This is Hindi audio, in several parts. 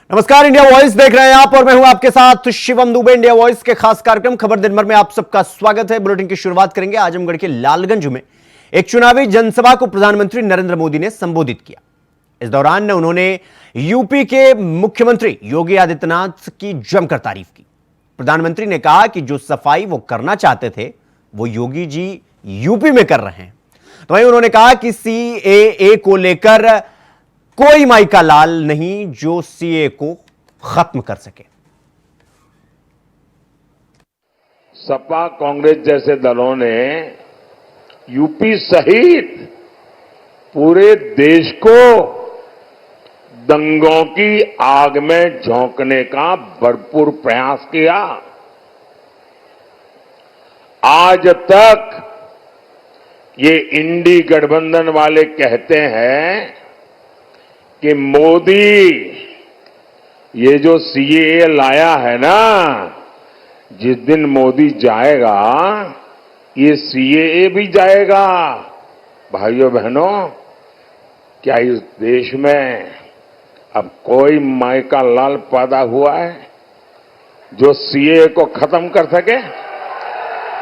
नमस्कार, इंडिया वॉइस देख रहे हैं आप और मैं हूं आपके साथ शिवम दुबे। इंडिया वॉइस के खास कार्यक्रम खबर दिन भर में आप सबका स्वागत है। बुलेटिन की शुरुआत करेंगे आजमगढ़ के लालगंज में एक चुनावी जनसभा को प्रधानमंत्री नरेंद्र मोदी ने संबोधित किया। इस दौरान उन्होंने यूपी के मुख्यमंत्री योगी आदित्यनाथ की जमकर तारीफ की। प्रधानमंत्री ने कहा कि जो सफाई वो करना चाहते थे वो योगी जी यूपी में कर रहे हैं। तो वहीं उन्होंने कहा कि सीएए को लेकर कोई माई का लाल नहीं जो सीए को खत्म कर सके। सपा कांग्रेस जैसे दलों ने यूपी सहित पूरे देश को दंगों की आग में झोंकने का भरपूर प्रयास किया। आज तक ये इंडी गठबंधन वाले कहते हैं कि मोदी ये जो सीएए लाया है ना, जिस दिन मोदी जाएगा ये सीएए भी जाएगा। भाइयों बहनों, क्या इस देश में अब कोई माई का लाल पैदा हुआ है जो सीएए को खत्म कर सके?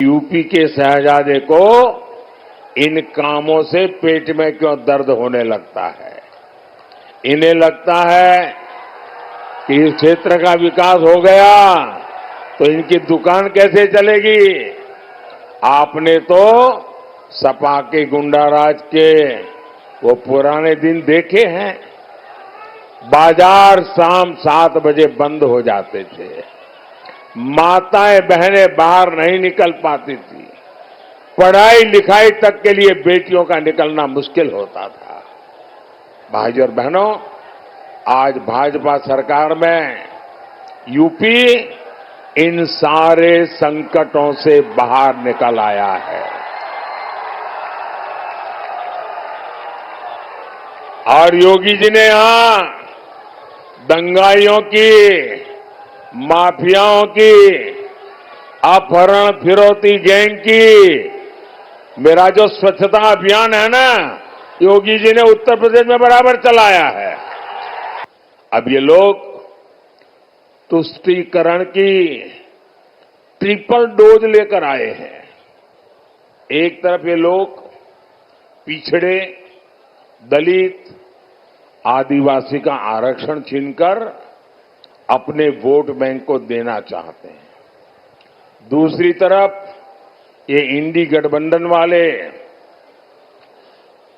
यूपी के शहजादे को इन कामों से पेट में क्यों दर्द होने लगता है? इन्हें लगता है कि इस क्षेत्र का विकास हो गया तो इनकी दुकान कैसे चलेगी? आपने तो सपा के गुंडाराज के वो पुराने दिन देखे हैं। बाजार शाम 7 बजे बंद हो जाते थे, माताएं बहनें बाहर नहीं निकल पाती थी, पढ़ाई लिखाई तक के लिए बेटियों का निकलना मुश्किल होता था। भाइयों और बहनों, आज भाजपा सरकार में यूपी इन सारे संकटों से बाहर निकल आया है और योगी जी ने यहां दंगाइयों की, माफियाओं की, अपहरण फिरौती गैंग की, मेरा जो स्वच्छता अभियान है ना, योगी जी ने उत्तर प्रदेश में बराबर चलाया है। अब ये लोग तुष्टीकरण की ट्रिपल डोज लेकर आए हैं। एक तरफ ये लोग पिछड़े, दलित, आदिवासी का आरक्षण छीनकर अपने वोट बैंक को देना चाहते हैं। दूसरी तरफ ये इंडी गठबंधन वाले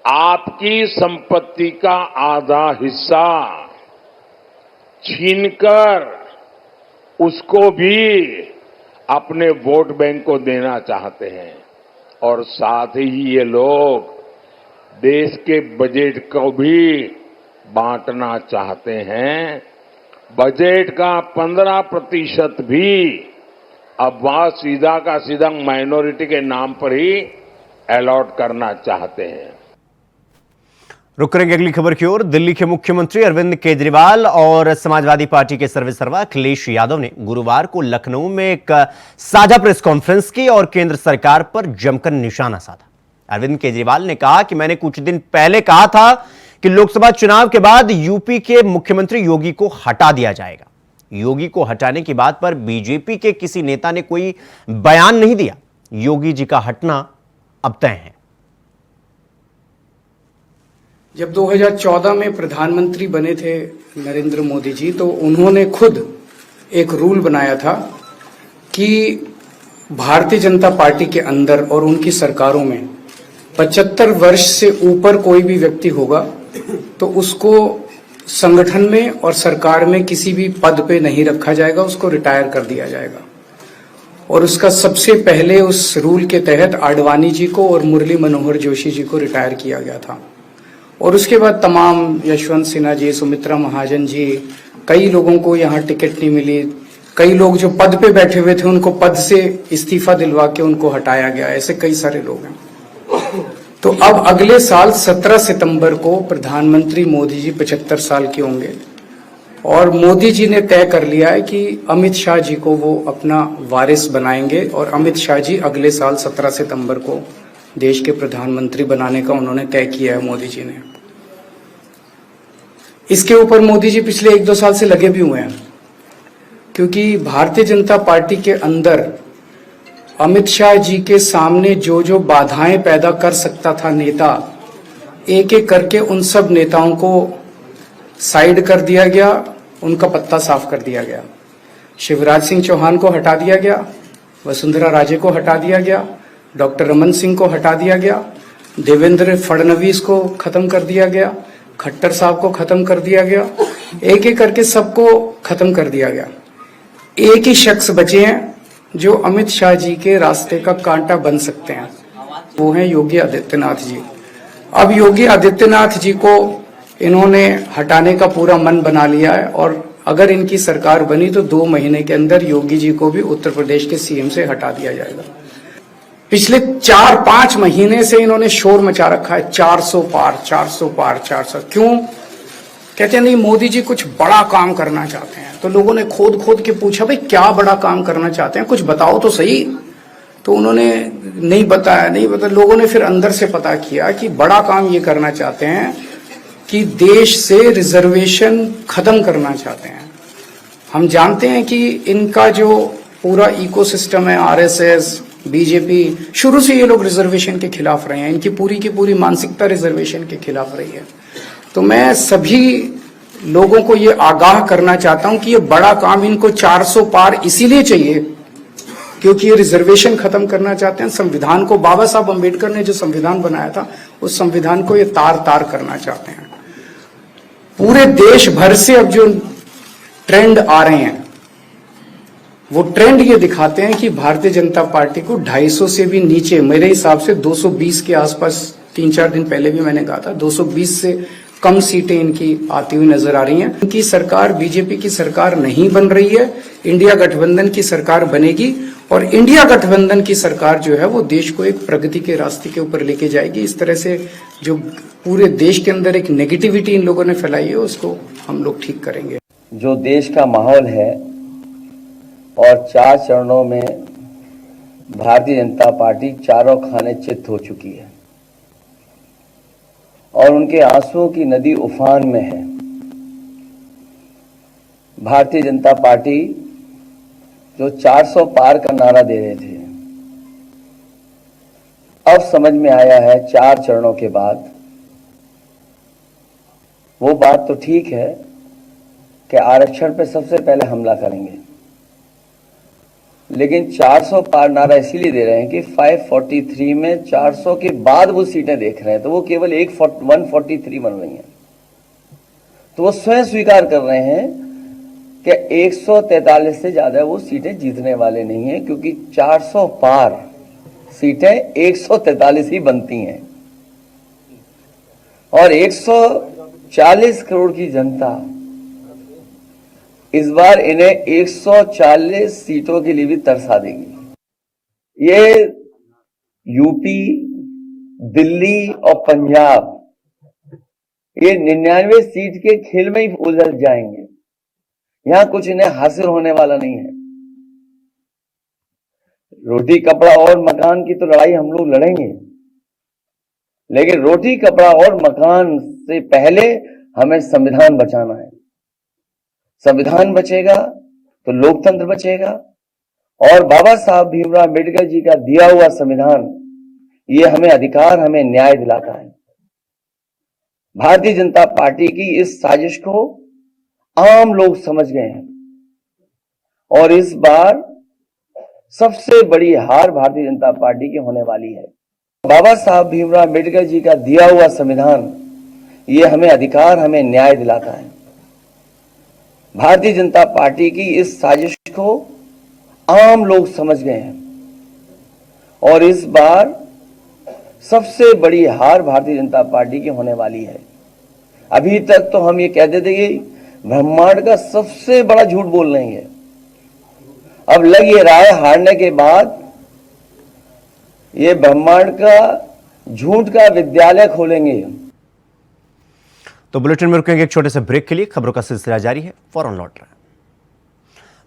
आपकी संपत्ति का आधा हिस्सा छीनकर उसको भी अपने वोट बैंक को देना चाहते हैं और साथ ही ये लोग देश के बजट को भी बांटना चाहते हैं। बजट का 15% भी अब वहां सीधा का सीधा माइनॉरिटी के नाम पर ही अलॉट करना चाहते हैं। रुक करेंगे अगली खबर की ओर। दिल्ली के मुख्यमंत्री अरविंद केजरीवाल और समाजवादी पार्टी के सर्वेसर्वा अखिलेश यादव ने गुरुवार को लखनऊ में एक साझा प्रेस कॉन्फ्रेंस की और केंद्र सरकार पर जमकर निशाना साधा। अरविंद केजरीवाल ने कहा कि मैंने कुछ दिन पहले कहा था कि लोकसभा चुनाव के बाद यूपी के मुख्यमंत्री योगी को हटा दिया जाएगा। योगी को हटाने की बात पर बीजेपी के किसी नेता ने कोई बयान नहीं दिया। योगी जी का हटना अब तय है। जब 2014 में प्रधानमंत्री बने थे नरेंद्र मोदी जी, तो उन्होंने खुद एक रूल बनाया था कि भारतीय जनता पार्टी के अंदर और उनकी सरकारों में 75 वर्ष से ऊपर कोई भी व्यक्ति होगा तो उसको संगठन में और सरकार में किसी भी पद पे नहीं रखा जाएगा, उसको रिटायर कर दिया जाएगा। और उसका सबसे पहले उस रूल के तहत आडवाणी जी को और मुरली मनोहर जोशी जी को रिटायर किया गया था। और उसके बाद तमाम यशवंत सिन्हा जी, सुमित्रा महाजन जी, कई लोगों को यहाँ टिकट नहीं मिली। कई लोग जो पद पे बैठे हुए थे उनको पद से इस्तीफा दिलवा के उनको हटाया गया। ऐसे कई सारे लोग हैं। तो अब अगले साल 17 सितंबर को प्रधानमंत्री मोदी जी 75 साल के होंगे और मोदी जी ने तय कर लिया है कि अमित शाह जी को वो अपना वारिस बनाएंगे और अमित शाह जी अगले साल 17 सितंबर को देश के प्रधानमंत्री बनाने का उन्होंने तय किया है मोदी जी ने। इसके ऊपर मोदी जी पिछले 1-2 साल से लगे भी हुए हैं, क्योंकि भारतीय जनता पार्टी के अंदर अमित शाह जी के सामने जो जो बाधाएं पैदा कर सकता था नेता, एक एक करके उन सब नेताओं को साइड कर दिया गया, उनका पत्ता साफ कर दिया गया। शिवराज सिंह चौहान को हटा दिया गया, वसुंधरा राजे को हटा दिया गया, डॉक्टर रमन सिंह को हटा दिया गया, देवेंद्र फडणवीस को खत्म कर दिया गया, खट्टर साहब को खत्म कर दिया गया, एक एक करके सबको खत्म कर दिया गया। एक ही शख्स बचे हैं जो अमित शाह जी के रास्ते का कांटा बन सकते हैं, वो हैं योगी आदित्यनाथ जी। अब योगी आदित्यनाथ जी को इन्होंने हटाने का पूरा मन बना लिया है, और अगर इनकी सरकार बनी तो 2 महीने के अंदर योगी जी को भी उत्तर प्रदेश के सीएम से हटा दिया जाएगा। पिछले 4-5 महीने से इन्होंने शोर मचा रखा है, 400 पार 400 पार 400। क्यों? कहते हैं नहीं मोदी जी कुछ बड़ा काम करना चाहते हैं। तो लोगों ने खोद खोद के पूछा, भाई क्या बड़ा काम करना चाहते हैं, कुछ बताओ तो सही। तो उन्होंने नहीं बताया। लोगों ने फिर अंदर से पता किया कि बड़ा काम ये करना चाहते हैं कि देश से रिजर्वेशन खत्म करना चाहते हैं। हम जानते हैं कि इनका जो पूरा इकोसिस्टम है, आरएसएस, बीजेपी, शुरू से ये लोग रिजर्वेशन के खिलाफ रहे हैं। इनकी पूरी की पूरी मानसिकता रिजर्वेशन के खिलाफ रही है। तो मैं सभी लोगों को ये आगाह करना चाहता हूं कि ये बड़ा काम इनको 400 पार इसीलिए चाहिए क्योंकि ये रिजर्वेशन खत्म करना चाहते हैं। संविधान को, बाबा साहब अम्बेडकर ने जो संविधान बनाया था, उस संविधान को ये तार तार करना चाहते हैं। पूरे देश भर से अब जो ट्रेंड आ रहे हैं, वो ट्रेंड ये दिखाते हैं कि भारतीय जनता पार्टी को 250 से भी नीचे, मेरे हिसाब से 220 के आसपास, 3-4 दिन पहले भी मैंने कहा था, 220 से कम सीटें इनकी आती हुई नजर आ रही हैं। इनकी सरकार बीजेपी की सरकार नहीं बन रही है, इंडिया गठबंधन की सरकार बनेगी, और इंडिया गठबंधन की सरकार जो है वो देश को एक प्रगति के रास्ते के ऊपर लेके जाएगी। इस तरह से जो पूरे देश के अंदर एक नेगेटिविटी इन लोगों ने फैलाई है, उसको हम लोग ठीक करेंगे। जो देश का माहौल है और 4 चरणों में भारतीय जनता पार्टी चारों खाने चित्त हो चुकी है और उनके आंसुओं की नदी उफान में है। भारतीय जनता पार्टी जो 400 पार का नारा दे रहे थे, अब समझ में आया है 4 चरणों के बाद, वो बात तो ठीक है कि आरक्षण पे सबसे पहले हमला करेंगे, लेकिन 400 पार नारा इसीलिए दे रहे हैं कि 543 में 400 के बाद वो सीटें देख रहे हैं, तो वो केवल 143 बन रही हैं। तो वो स्वयं स्वीकार कर रहे हैं कि 143 से ज्यादा वो सीटें जीतने वाले नहीं हैं, क्योंकि 400 पार सीटें 143 ही बनती हैं और 140 करोड़ की जनता इस बार इन्हें 140 सीटों के लिए भी तरसा देगी। ये यूपी, दिल्ली और पंजाब ये 99 सीट के खेल में ही उलझ जाएंगे। यहां कुछ इन्हें हासिल होने वाला नहीं है। रोटी कपड़ा और मकान की तो लड़ाई हम लोग लड़ेंगे, लेकिन रोटी कपड़ा और मकान से पहले हमें संविधान बचाना है। संविधान बचेगा तो लोकतंत्र बचेगा, और बाबा साहब भीमराव अम्बेडकर जी का दिया हुआ संविधान ये हमें अधिकार, हमें न्याय दिलाता है। भारतीय जनता पार्टी की इस साजिश को आम लोग समझ गए हैं और इस बार सबसे बड़ी हार भारतीय जनता पार्टी की होने वाली है। बाबा साहब भीमराव अम्बेडकर जी का दिया हुआ संविधान ये हमें अधिकार, हमें न्याय दिलाता है। भारतीय जनता पार्टी की इस साजिश को आम लोग समझ गए हैं और इस बार सबसे बड़ी हार भारतीय जनता पार्टी की होने वाली है। अभी तक तो हम ये कहते थे कि ब्रह्मांड का सबसे बड़ा झूठ बोल रहे हैं, अब लग ये रहा है हारने के बाद ये ब्रह्मांड का झूठ का विद्यालय खोलेंगे। तो बुलेटिन में रुकेंगे एक छोटे से ब्रेक के लिए। खबरों का सिलसिला जारी है, फौरन लौट रहा है।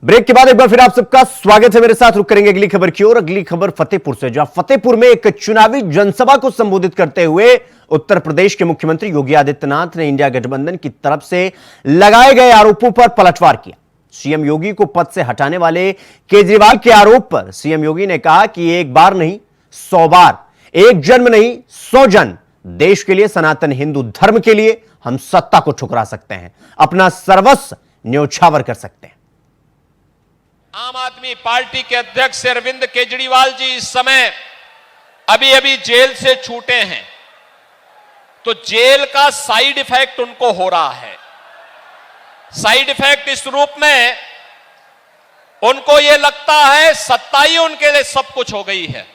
ब्रेक के बाद एक बार फिर आप सबका स्वागत है। मेरे साथ रुक करेंगे अगली खबर की ओर। अगली खबर फतेहपुर से, जहां फतेहपुर में एक चुनावी जनसभा को संबोधित करते हुए उत्तर प्रदेश के मुख्यमंत्री योगी आदित्यनाथ ने इंडिया गठबंधन की तरफ से लगाए गए आरोपों पर पलटवार किया। सीएम योगी को पद से हटाने वाले केजरीवाल के आरोप पर सीएम योगी ने कहा कि एक बार नहीं 100 बार, एक जन्म नहीं 100 जन्म, देश के लिए, सनातन हिंदू धर्म के लिए हम सत्ता को ठुकरा सकते हैं, अपना सर्वस्व न्योछावर कर सकते हैं। आम आदमी पार्टी के अध्यक्ष अरविंद केजरीवाल जी इस समय अभी अभी जेल से छूटे हैं, तो जेल का साइड इफेक्ट उनको हो रहा है। साइड इफेक्ट इस रूप में, उनको यह लगता है सत्ता ही उनके लिए सब कुछ हो गई है।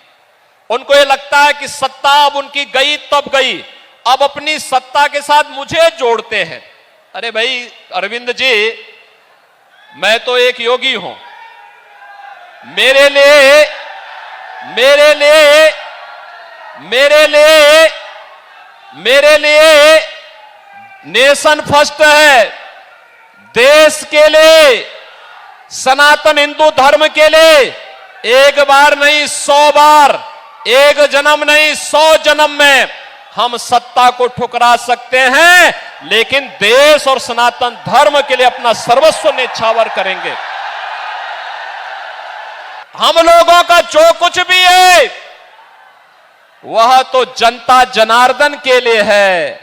उनको यह लगता है कि सत्ता अब उनकी गई तब गई, अब अपनी सत्ता के साथ मुझे जोड़ते हैं। अरे भाई अरविंद जी, मैं तो एक योगी हूं। मेरे लिए नेशन फर्स्ट है। देश के लिए, सनातन हिंदू धर्म के लिए एक बार नहीं 100 बार, एक जन्म नहीं 100 जन्म में हम सत्ता को ठुकरा सकते हैं, लेकिन देश और सनातन धर्म के लिए अपना सर्वस्व न्योछावर करेंगे। हम लोगों का जो कुछ भी है वह तो जनता जनार्दन के लिए है।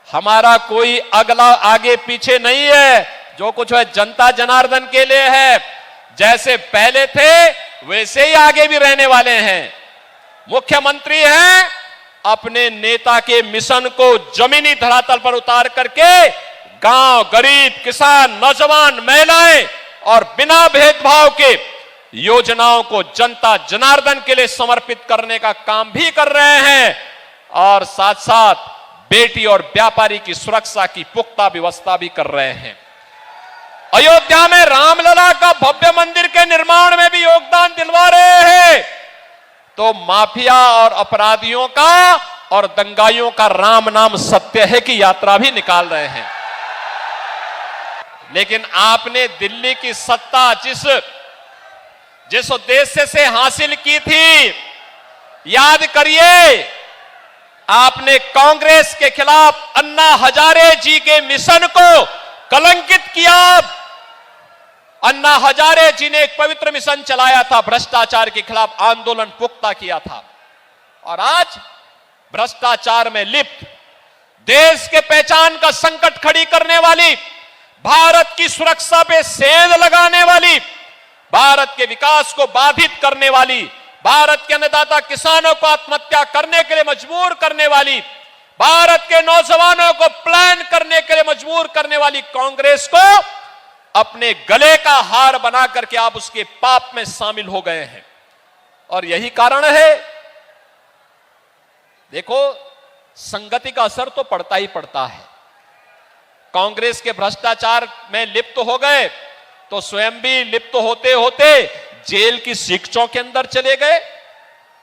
हमारा कोई अगला आगे पीछे नहीं है। जो कुछ है जनता जनार्दन के लिए है। जैसे पहले थे वैसे ही आगे भी रहने वाले हैं। मुख्यमंत्री हैं, अपने नेता के मिशन को जमीनी धरातल पर उतार करके गांव, गरीब, किसान, नौजवान, महिलाएं और बिना भेदभाव के योजनाओं को जनता जनार्दन के लिए समर्पित करने का काम भी कर रहे हैं, और साथ साथ बेटी और व्यापारी की सुरक्षा की पुख्ता व्यवस्था भी कर रहे हैं। अयोध्या में रामलला का भव्य मंदिर के निर्माण में भी योगदान दिलवा रहे हैं। तो माफिया और अपराधियों का और दंगाइयों का राम नाम सत्य है की यात्रा भी निकाल रहे हैं। लेकिन आपने दिल्ली की सत्ता जिस उद्देश्य से हासिल की थी, याद करिए, आपने कांग्रेस के खिलाफ अन्ना हजारे जी के मिशन को कलंकित किया। अन्ना हजारे जी ने एक पवित्र मिशन चलाया था, भ्रष्टाचार के खिलाफ आंदोलन पुख्ता किया था, और आज भ्रष्टाचार में लिप्त, देश के पहचान का संकट खड़ी करने वाली, भारत की सुरक्षा पे सेंध लगाने वाली, भारत के विकास को बाधित करने वाली, भारत के अन्नदाता किसानों को आत्महत्या करने के लिए मजबूर करने वाली, भारत के नौजवानों को प्लान करने के लिए मजबूर करने वाली कांग्रेस को अपने गले का हार बना करके आप उसके पाप में शामिल हो गए हैं। और यही कारण है, देखो, संगति का असर तो पड़ता ही पड़ता है। कांग्रेस के भ्रष्टाचार में लिप्त हो गए तो स्वयं भी लिप्त होते होते जेल की शिक्षों के अंदर चले गए,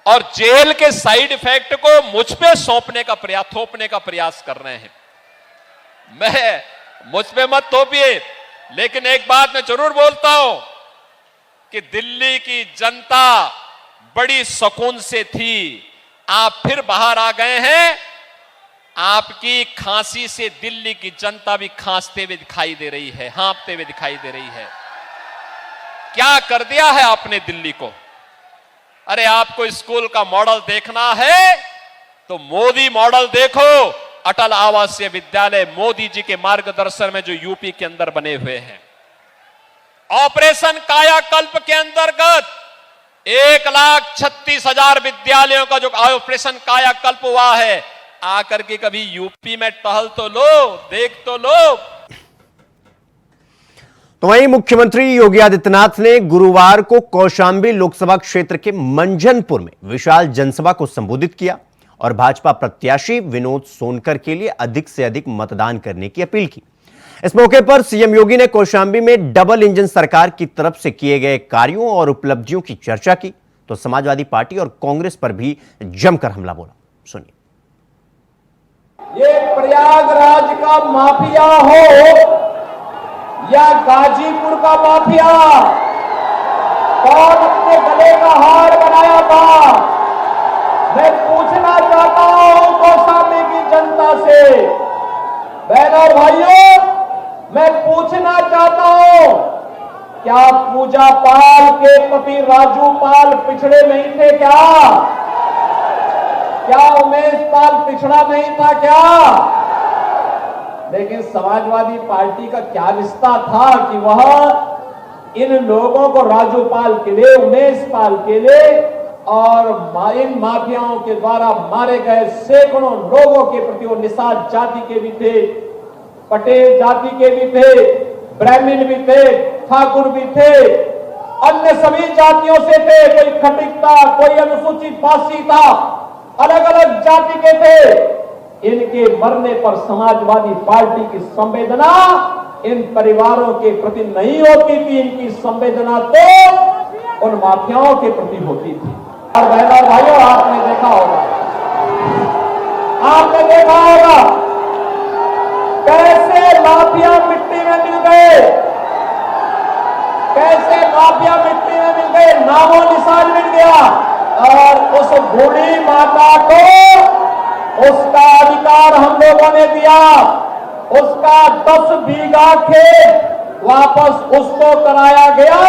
और जेल के साइड इफेक्ट को मुझ पे थोपने का प्रयास कर रहे हैं। मुझ पे मत थोपिए, लेकिन एक बात मैं जरूर बोलता हूं कि दिल्ली की जनता बड़ी सुकून से थी। आप फिर बाहर आ गए हैं। आपकी खांसी से दिल्ली की जनता भी खांसते हुए दिखाई दे रही है, हाँफते हुए दिखाई दे रही है। क्या कर दिया है आपने दिल्ली को? अरे आपको स्कूल का मॉडल देखना है तो मोदी मॉडल देखो। अटल आवासीय विद्यालय मोदी जी के मार्गदर्शन में जो यूपी के अंदर बने हुए हैं। ऑपरेशन कायाकल्प के अंतर्गत 1,36,000 विद्यालयों का जो ऑपरेशन कायाकल्प हुआ है, आकर के कभी यूपी में टहल तो लो, देख तो लो। तो वहीं मुख्यमंत्री योगी आदित्यनाथ ने गुरुवार को कौशांबी लोकसभा क्षेत्र के मंझनपुर में विशाल जनसभा को संबोधित किया और भाजपा प्रत्याशी विनोद सोनकर के लिए अधिक से अधिक मतदान करने की अपील की। इस मौके पर सीएम योगी ने कौशांबी में डबल इंजन सरकार की तरफ से किए गए कार्यों और उपलब्धियों की चर्चा की, तो समाजवादी पार्टी और कांग्रेस पर भी जमकर हमला बोला। सुनिए। ये प्रयागराज का माफिया हो या गाजीपुर का माफिया कौन अपने गले का हार बनाया था? मैं पूछना चाहता हूं कौशाम्बी की जनता से, बहनों और भाइयों, मैं पूछना चाहता हूं, क्या पूजा पाल के पति राजू पाल पिछड़े नहीं थे क्या? क्या उमेश पाल पिछड़ा नहीं था क्या? लेकिन समाजवादी पार्टी का क्या रिश्ता था कि वह इन लोगों को राजू पाल के लिए, उमेश पाल के लिए और इन माफियाओं के द्वारा मारे गए सैकड़ों लोगों के प्रति, वो निषाद जाति के भी थे, पटेल जाति के भी थे, ब्राह्मण भी थे, ठाकुर भी थे, अन्य सभी जातियों से थे, कोई खटिक था, कोई अनुसूचित जाति था, अलग अलग जाति के थे। इनके मरने पर समाजवादी पार्टी की संवेदना इन परिवारों के प्रति नहीं होती थी, इनकी संवेदना तो उन माफियाओं के प्रति होती थी। और बहनों और भाइयों, आपने देखा होगा कैसे माफिया मिट्टी में मिल गए, कैसे माफिया मिट्टी में मिल गए, नामो निशान मिल गया। और उस बूढ़ी माता को उसका अधिकार हम लोगों ने दिया, उसका 10 बीघा खेत वापस उसको कराया गया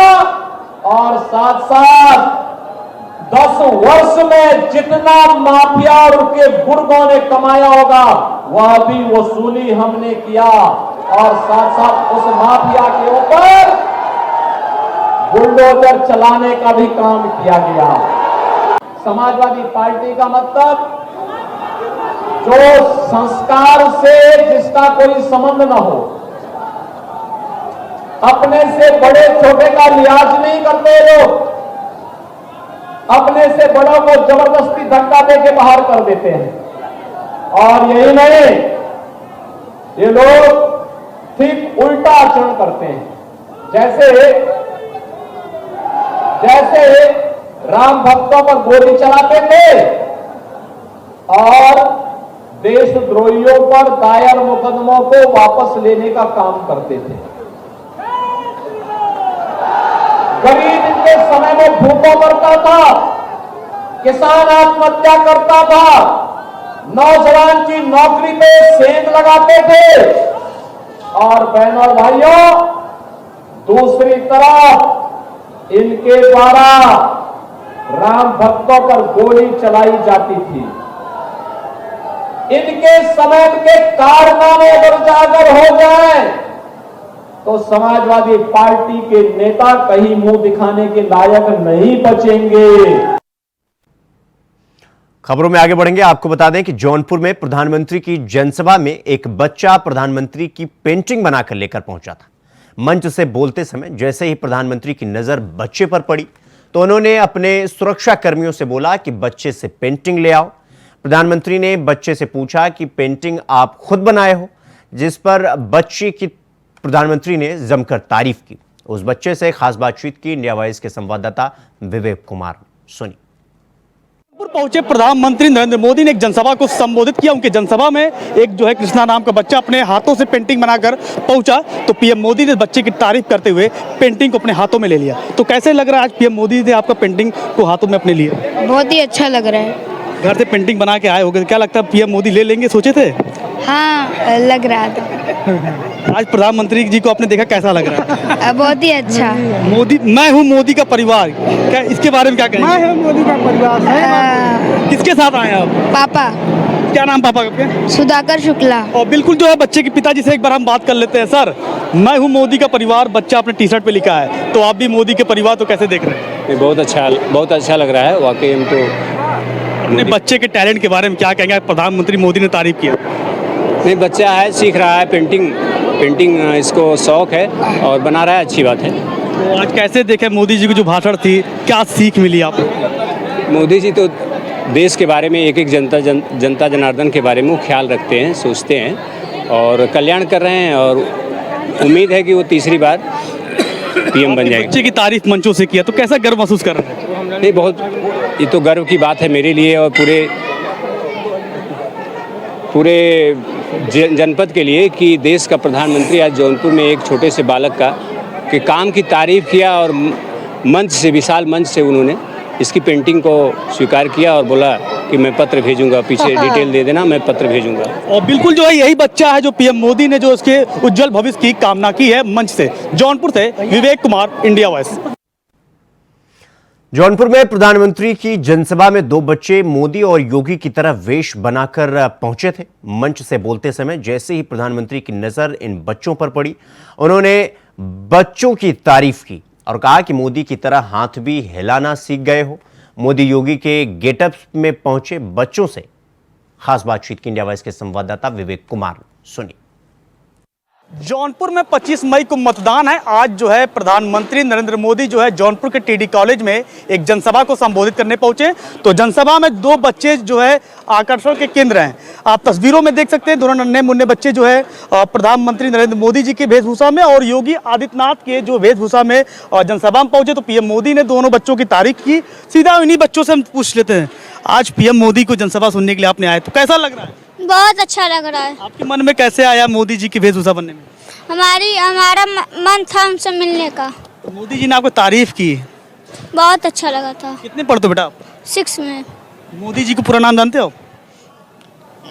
और साथ साथ 10 वर्ष में जितना माफिया और उनके गुर्गों ने कमाया होगा वह भी वसूली हमने किया और साथ साथ उस माफिया के ऊपर बुलडोजर चलाने का भी काम किया गया। समाजवादी पार्टी का मतलब जो संस्कार से जिसका कोई संबंध न हो, अपने से बड़े छोटे का लिहाज नहीं करते लोग, अपने से बड़ों को जबरदस्ती धक्का दे के बाहर कर देते हैं। और यही नहीं, ये लोग ठीक उल्टा आचरण करते हैं। जैसे राम भक्तों पर गोली चलाते थे और देशद्रोहियों पर दायर मुकदमों को वापस लेने का काम करते थे। गरीब इनके समय में भूखों मरता था, किसान आत्महत्या करता था, नौजवान की नौकरी पे सेंध लगाते थे। और बहनों और भाइयों, दूसरी तरफ इनके द्वारा राम भक्तों पर गोली चलाई जाती थी। इनके समय के कारनामे अगर उजागर हो जाए तो समाजवादी पार्टी के नेता कहीं मुंह दिखाने के लायक नहीं बचेंगे। खबरों में आगे बढ़ेंगे। आपको बता दें कि जौनपुर में प्रधानमंत्री की जनसभा में एक बच्चा प्रधानमंत्री की पेंटिंग बनाकर लेकर पहुंचा था। मंच से बोलते समय जैसे ही प्रधानमंत्री की नजर बच्चे पर पड़ी तो उन्होंने अपने सुरक्षा कर्मियों से बोला कि बच्चे से पेंटिंग ले आओ। प्रधानमंत्री ने बच्चे से पूछा कि पेंटिंग आप खुद बनाए हो, जिस पर बच्चे की प्रधानमंत्री ने जमकर तारीफ की। उस बच्चे से खास बातचीत की इंडिया वॉइस के संवाददाता विवेक कुमार। सुनिए। पहुंचे प्रधानमंत्री नरेंद्र मोदी ने एक जनसभा को संबोधित किया। उनकी जनसभा में एक जो है कृष्णा नाम का बच्चा अपने हाथों से पेंटिंग बनाकर पहुंचा, तो पीएम मोदी ने बच्चे की तारीफ करते हुए पेंटिंग को अपने हाथों में ले लिया। तो कैसे लग रहा है आज पीएम मोदी ने आपका पेंटिंग को हाथों में अपने लिए? बहुत ही अच्छा लग रहा है। घर से पेंटिंग बना के आए होगे, क्या लगता है पीएम मोदी ले लेंगे, सोचे थे? हाँ, लग रहा था। आज प्रधानमंत्री जी को आपने देखा, कैसा लग रहा है? बहुत ही अच्छा। मोदी, मैं हूँ मोदी का परिवार, क्या इसके बारे में क्या कहेंगे? मैं हूँ मोदी का परिवार। किसके साथ आए आप? पापा। क्या नाम पापा का? सुधाकर शुक्ला। और बिल्कुल जो है बच्चे के पिताजी से एक बार हम बात कर लेते हैं। सर, मैं हूँ मोदी का परिवार, बच्चा अपने टी शर्ट पे लिखा है, तो आप भी मोदी के परिवार, तो कैसे देख रहे हैं? बहुत अच्छा लग रहा है वाकई। हम तो अपने बच्चे के टैलेंट के बारे में क्या कहेंगे? प्रधानमंत्री मोदी ने तारीफ किया। नहीं, बच्चा है, सीख रहा है पेंटिंग इसको शौक है और बना रहा है, अच्छी बात है। तो आज कैसे देखे मोदी जी की जो भाषण थी, क्या सीख मिली आपको? मोदी जी तो देश के बारे में, एक जनता जनार्दन के बारे में वो ख्याल रखते हैं, सोचते हैं और कल्याण कर रहे हैं और उम्मीद है कि वो तीसरी बार पीएम बन जाएंगे। बच्चे की तारीफ मंचों से किया, तो कैसा गर्व महसूस कर रहे हैं? नहीं, बहुत, ये तो गर्व की बात है मेरे लिए और पूरे जनपद के लिए कि देश का प्रधानमंत्री आज जौनपुर में एक छोटे से बालक का के काम की तारीफ किया और मंच से, विशाल मंच से उन्होंने इसकी पेंटिंग को स्वीकार किया और बोला कि मैं पत्र भेजूंगा, पीछे डिटेल दे देना, मैं पत्र भेजूंगा। और बिल्कुल जो है यही बच्चा है जो पीएम मोदी ने जो उसके उज्जवल भविष्य की कामना की है मंच से। जौनपुर से विवेक कुमार, इंडिया वॉइस। जौनपुर में प्रधानमंत्री की जनसभा में दो बच्चे मोदी और योगी की तरह वेश बनाकर पहुंचे थे। मंच से बोलते समय जैसे ही प्रधानमंत्री की नजर इन बच्चों पर पड़ी, उन्होंने बच्चों की तारीफ की और कहा कि मोदी की तरह हाथ भी हिलाना सीख गए हो। मोदी योगी के गेटअप में पहुंचे बच्चों से खास बातचीत की इंडिया वॉइस के संवाददाता विवेक कुमार ने सुनी। जौनपुर में 25 मई को मतदान है। आज जो है प्रधानमंत्री नरेंद्र मोदी जो है जौनपुर के टीडी कॉलेज में एक जनसभा को संबोधित करने पहुंचे। तो जनसभा में दो बच्चे जो है आकर्षण के केंद्र हैं। आप तस्वीरों में देख सकते हैं दोनों नन्हे मुन्ने बच्चे जो है प्रधानमंत्री नरेंद्र मोदी जी के वेशभूषा में और योगी आदित्यनाथ के जो वेशभूषा में जनसभा में पहुंचे। तो पीएम मोदी ने दोनों बच्चों की तारीफ की। सीधा इन्हीं बच्चों से हम पूछ लेते हैं, आज पीएम मोदी को जनसभा सुनने के लिए आपने आए तो कैसा लग रहा है? बहुत अच्छा लग रहा है। आपके मन में कैसे आया मोदी जी की वेशभूषा बनने में? हमारा मन था उनसे मिलने का। तो मोदी जी ने आपको तारीफ की, बहुत अच्छा लगा था। कितने पढ़ते हो बेटा आप? 6 में। मोदी जी को पूरा नाम जानते हो?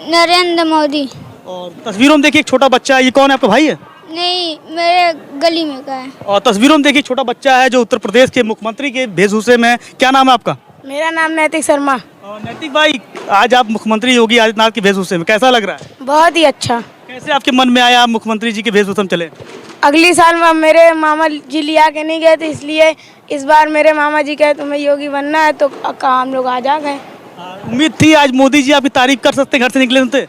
नरेंद्र मोदी। और तस्वीरों में देखिए एक छोटा बच्चा है, ये कौन है, आपका भाई है? नहीं, मेरे गली में का है। और तस्वीरों में देखिए छोटा बच्चा है जो उत्तर प्रदेश के मुख्यमंत्री के वेशभूषे में। क्या नाम है आपका? मेरा नाम नैतिक शर्मा। नैतिक भाई, आज आप मुख्यमंत्री योगी आदित्यनाथ के वेशभूषे में, कैसा लग रहा है? बहुत ही अच्छा। कैसे आपके मन में आया आप मुख्यमंत्री जी के वेशभूषा में चले? अगली साल में मेरे मामा जी लिया के नहीं गए थे, इसलिए इस बार मेरे मामा जी कहे तुम्हें योगी बनना है तो हम लोग आ जा गए। उम्मीद थी आज मोदी जी आपकी तारीफ कर सकते, घर से निकले थे?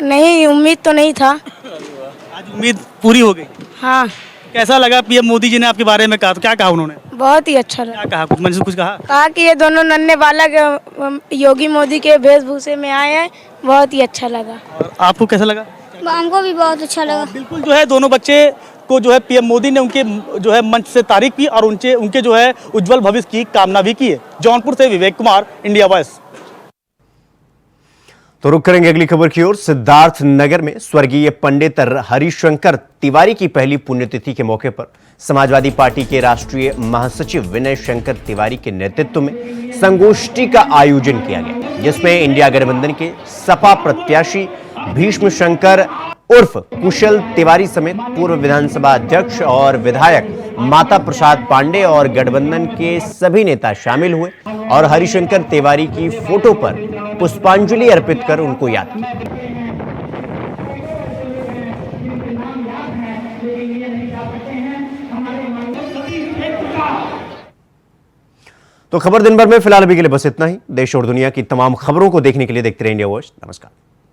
नहीं, उम्मीद तो नहीं था। आज उम्मीद पूरी हो गई। हाँ। कैसा लगा पीएम मोदी जी ने आपके बारे में कहा? तो क्या कहा उन्होंने? बहुत ही अच्छा लगा। क्या कहा? कुछ मन से कुछ कहा कि ये दोनों नन्हे बालक योगी मोदी के वेशभूषे में आए हैं, बहुत ही अच्छा लगा। और आपको कैसा लगा? हमको भी बहुत अच्छा लगा। बिल्कुल जो है दोनों बच्चे को जो है पीएम मोदी ने उनके जो है मंच से तारीफ की और उनके जो है उज्जवल भविष्य की कामना भी की है। जौनपुर से विवेक कुमार, इंडिया वॉइस। तो रुक करेंगे अगली खबर की ओर। सिद्धार्थ नगर में स्वर्गीय पंडित हरिशंकर तिवारी की पहली पुण्यतिथि के मौके पर समाजवादी पार्टी के राष्ट्रीय महासचिव विनय शंकर तिवारी के नेतृत्व में संगोष्ठी का आयोजन किया गया, जिसमें इंडिया गठबंधन के सपा प्रत्याशी भीष्म शंकर उर्फ कुशल तिवारी समेत पूर्व विधानसभा अध्यक्ष और विधायक माता प्रसाद पांडे और गठबंधन के सभी नेता शामिल हुए और हरिशंकर तिवारी की फोटो पर पुष्पांजलि अर्पित कर उनको याद किया। तो खबर दिन भर में फिलहाल अभी के लिए बस इतना ही। देश और दुनिया की तमाम खबरों को देखने के लिए देखते रहिए इंडिया वॉइस। नमस्कार।